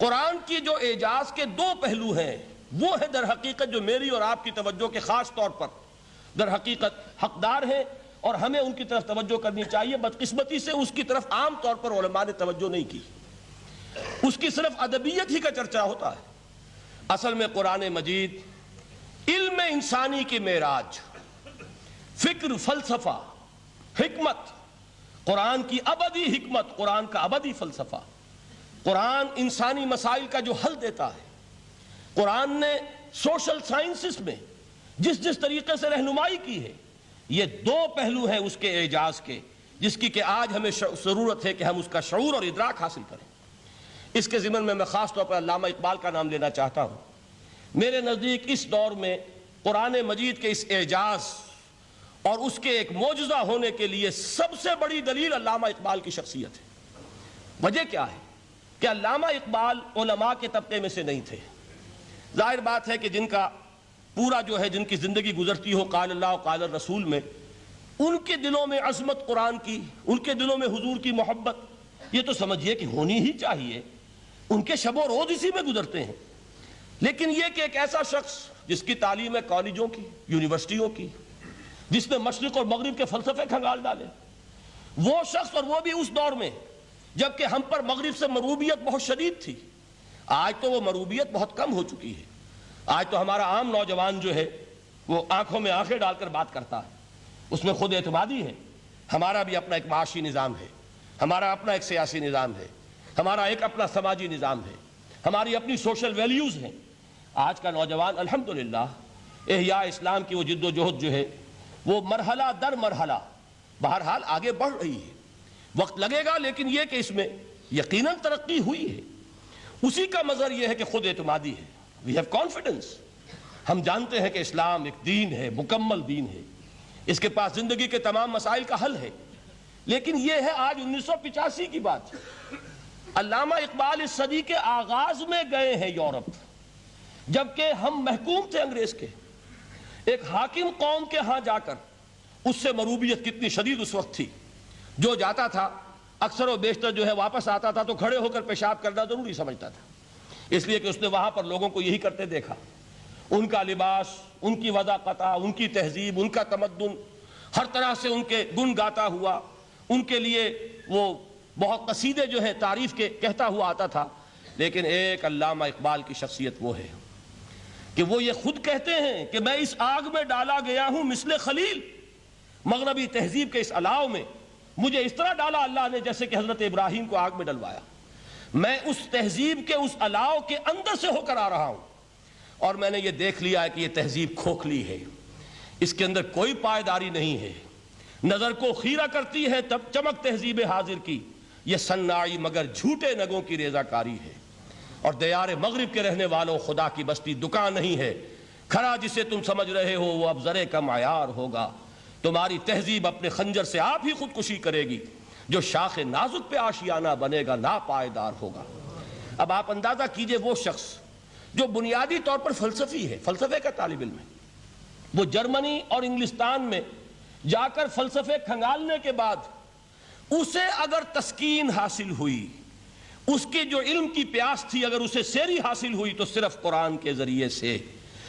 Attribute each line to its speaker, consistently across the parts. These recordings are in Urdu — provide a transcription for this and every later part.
Speaker 1: قرآن کی جو اعجاز کے دو پہلو ہیں وہ ہے در حقیقت جو میری اور آپ کی توجہ کے خاص طور پر در حقیقت حقدار ہیں اور ہمیں ان کی طرف توجہ کرنی چاہیے. بدقسمتی سے اس کی طرف عام طور پر علماء نے توجہ نہیں کی. اس کی صرف ادبیت ہی کا چرچا ہوتا ہے. اصل میں قرآن مجید علم انسانی کی معراج، فکر، فلسفہ، حکمت، قرآن کی ابدی حکمت، قرآن کا ابدی فلسفہ، قرآن انسانی مسائل کا جو حل دیتا ہے، قرآن نے سوشل سائنسز میں جس طریقے سے رہنمائی کی ہے، یہ دو پہلو ہیں اس کے اعجاز کے جس کی کہ آج ہمیں ضرورت ہے کہ ہم اس کا شعور اور ادراک حاصل کریں. اس کے ضمن میں خاص طور پر علامہ اقبال کا نام لینا چاہتا ہوں. میرے نزدیک اس دور میں قرآن مجید کے اس اعجاز اور اس کے ایک معجزہ ہونے کے لیے سب سے بڑی دلیل علامہ اقبال کی شخصیت ہے. وجہ کیا ہے کہ علامہ اقبال علماء کے طبقے میں سے نہیں تھے. ظاہر بات ہے کہ جن کا پورا جو ہے جن کی زندگی گزرتی ہو قال اللہ و قال الرسول میں، ان کے دلوں میں عظمت قرآن کی، ان کے دلوں میں حضور کی محبت یہ تو سمجھیے کہ ہونی ہی چاہیے. ان کے شب و روز اسی میں گزرتے ہیں. لیکن یہ کہ ایک ایسا شخص جس کی تعلیم ہے کالجوں کی، یونیورسٹیوں کی، جس نے مشرق اور مغرب کے فلسفے کھنگال ڈالے، وہ شخص، اور وہ بھی اس دور میں جبکہ ہم پر مغرب سے مروبیت بہت شدید تھی. آج تو وہ مروبیت بہت کم ہو چکی ہے. آج تو ہمارا عام نوجوان جو ہے وہ آنکھوں میں آنکھیں ڈال کر بات کرتا ہے، اس میں خود اعتمادی ہے. ہمارا بھی اپنا ایک معاشی نظام ہے، ہمارا اپنا ایک سیاسی نظام ہے، ہمارا ایک اپنا سماجی نظام ہے، ہماری اپنی سوشل ویلیوز ہیں. آج کا نوجوان الحمدللہ احیاء اسلام کی وہ جد و جہد جو ہے وہ مرحلہ در مرحلہ بہرحال آگے بڑھ رہی ہے. وقت لگے گا لیکن یہ کہ اس میں یقیناً ترقی ہوئی ہے. اسی کا مظہر یہ ہے کہ خود اعتمادی ہے. We have confidence. ہم جانتے ہیں کہ اسلام ایک دین ہے، مکمل دین ہے، اس کے پاس زندگی کے تمام مسائل کا حل ہے. لیکن یہ ہے آج 1985 کی بات. علامہ اقبال اس صدی کے آغاز میں گئے ہیں یورپ، جبکہ ہم محکوم تھے انگریز کے. ایک حاکم قوم کے ہاں جا کر اس سے مروبیت کتنی شدید اس وقت تھی. جو جاتا تھا اکثر و بیشتر جو ہے واپس آتا تھا تو کھڑے ہو کر پیشاب کرنا ضروری سمجھتا تھا، اس لیے کہ اس نے وہاں پر لوگوں کو یہی کرتے دیکھا. ان کا لباس، ان کی وضاقتہ، ان کی تہذیب، ان کا تمدن ہر طرح سے ان کے گن گاتا ہوا، ان کے لیے وہ بہت قصیدے جو ہے تعریف کے کہتا ہوا آتا تھا. لیکن ایک علامہ اقبال کی شخصیت وہ ہے کہ وہ یہ خود کہتے ہیں کہ میں اس آگ میں ڈالا گیا ہوں مثل خلیل. مغربی تہذیب کے اس الاؤ میں مجھے اس طرح ڈالا اللہ نے جیسے کہ حضرت ابراہیم کو آگ میں ڈلوایا. میں اس تہذیب کے اس الاؤ کے اندر سے ہو کر آ رہا ہوں اور میں نے یہ دیکھ لیا ہے کہ یہ تہذیب کھوکھلی ہے، اس کے اندر کوئی پائیداری نہیں ہے. نظر کو خیرہ کرتی ہے تب چمک تہذیب حاضر کی، یہ صناعی مگر جھوٹے نگوں کی ریزہ کاری ہے. اور دیار مغرب کے رہنے والوں خدا کی بستی دکان نہیں ہے. کھرا جسے تم سمجھ رہے ہو وہ اب زرے کا معیار ہوگا. تمہاری تہذیب اپنے خنجر سے آپ ہی خودکشی کرے گی. جو شاخ نازک پہ آشیانہ بنے گا ناپائیدار ہوگا. اب آپ اندازہ کیجئے وہ شخص جو بنیادی طور پر فلسفی ہے، فلسفے کا طالب علم ہے، وہ جرمنی اور انگلستان میں جا کر فلسفے کھنگالنے کے بعد اسے اگر تسکین حاصل ہوئی، اس کے جو علم کی پیاس تھی اگر اسے سیری حاصل ہوئی تو صرف قرآن کے ذریعے سے.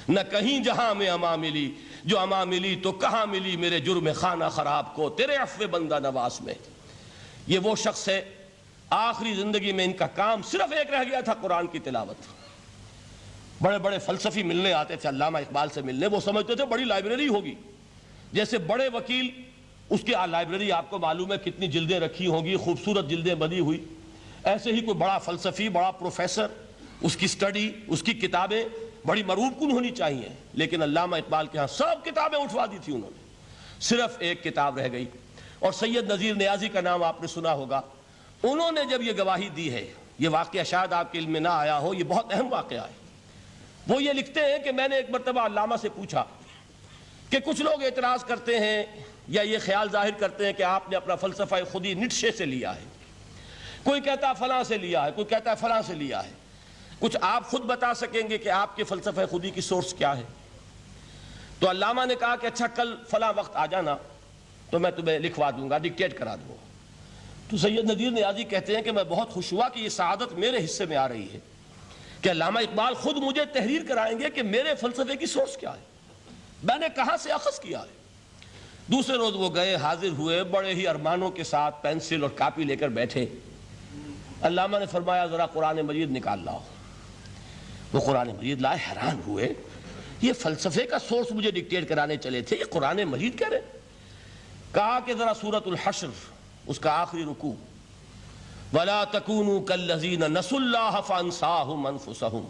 Speaker 1: نہ کہیں جہاں میں اما ملی، جو اما ملی تو کہاں ملی میرے جرم خانہ خراب کو تیرے عفو بندہ نواز میں. یہ وہ شخص ہے آخری زندگی میں ان کا کام صرف ایک رہ گیا تھا، قرآن کی تلاوت. بڑے بڑے فلسفی ملنے آتے تھے علامہ اقبال سے ملنے، وہ سمجھتے تھے بڑی لائبریری ہوگی. جیسے بڑے وکیل اس کی لائبریری آپ کو معلوم ہے کتنی جلدیں رکھی ہوں گی، خوبصورت جلدیں بنی ہوئی، ایسے ہی کوئی بڑا فلسفی، بڑا پروفیسر، اس کی سٹڈی، اس کی کتابیں بڑی مروب کن ہونی چاہیے. لیکن علامہ اقبال کے ہاں سب کتابیں اٹھوا دی تھی انہوں نے، صرف ایک کتاب رہ گئی. اور سید نذیر نیازی کا نام آپ نے سنا ہوگا. انہوں نے جب یہ گواہی دی ہے، یہ واقعہ شاید آپ کے علم میں نہ آیا ہو، یہ بہت اہم واقعہ ہے. وہ یہ لکھتے ہیں کہ میں نے ایک مرتبہ علامہ سے پوچھا کہ کچھ لوگ اعتراض کرتے ہیں یا یہ خیال ظاہر کرتے ہیں کہ آپ نے اپنا فلسفہ خودی نیٹشے سے لیا ہے، کوئی کہتا ہے فلاں سے لیا ہے، کوئی کہتا ہے فلاں سے لیا ہے. کچھ آپ خود بتا سکیں گے کہ آپ کے فلسفہ خودی کی سورس کیا ہے؟ تو علامہ نے کہا کہ اچھا کل فلاں وقت آ جانا تو میں تمہیں لکھوا دوں گا، ڈکٹیٹ کرا دوں گا. تو سید نذیر نیازی کہتے ہیں کہ میں بہت خوش ہوا کہ یہ سعادت میرے حصے میں آ رہی ہے. کہ علامہ اقبال خود مجھے تحریر کرائیں گے کہ میرے فلسفے کی سورس کیا ہے، میں نے کہاں سے اخذ کیا ہے۔ دوسرے روز وہ گئے، حاضر ہوئے، بڑے ہی ارمانوں کے ساتھ پینسل اور کاپی لے کر بیٹھے۔ علامہ نے فرمایا ذرا قرآن مجید نکال لاؤ۔ وہ قرآن مجید لائے، حیران ہوئے، یہ فلسفے کا سورس مجھے ڈکٹیٹ کرانے چلے تھے، یہ قرآن مجید کہہ رہے۔ کہا کہ ذرا سورۃ الحشر اس کا آخری رکوع، وَلَا تَكُونُوا كَالَّذِينَ نَسُوا اللَّهَ فَأَنسَاهُمْ أَنفُسَهُمْ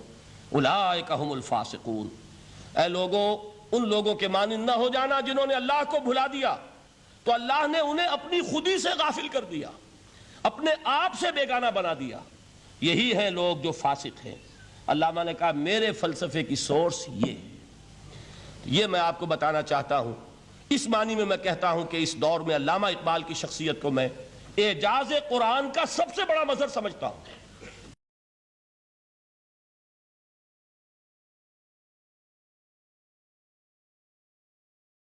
Speaker 1: أُولَٰئِكَ هُمُ الْفَاسِقُونَ۔ اے لوگوں، ان لوگوں کے مانند نہ ہو جانا جنہوں نے اللہ کو بھلا دیا، تو اللہ نے انہیں اپنی خودی سے غافل کر دیا، اپنے آپ سے بیگانہ بنا دیا، یہی ہیں لوگ جو فاسق ہیں۔ علامہ نے کہا میرے فلسفے کی سورس یہ میں آپ کو بتانا چاہتا ہوں۔ اس معنی میں کہتا ہوں کہ اس دور میں علامہ اقبال کی شخصیت کو میں اعجاز قرآن کا سب سے بڑا مظہر سمجھتا ہوں۔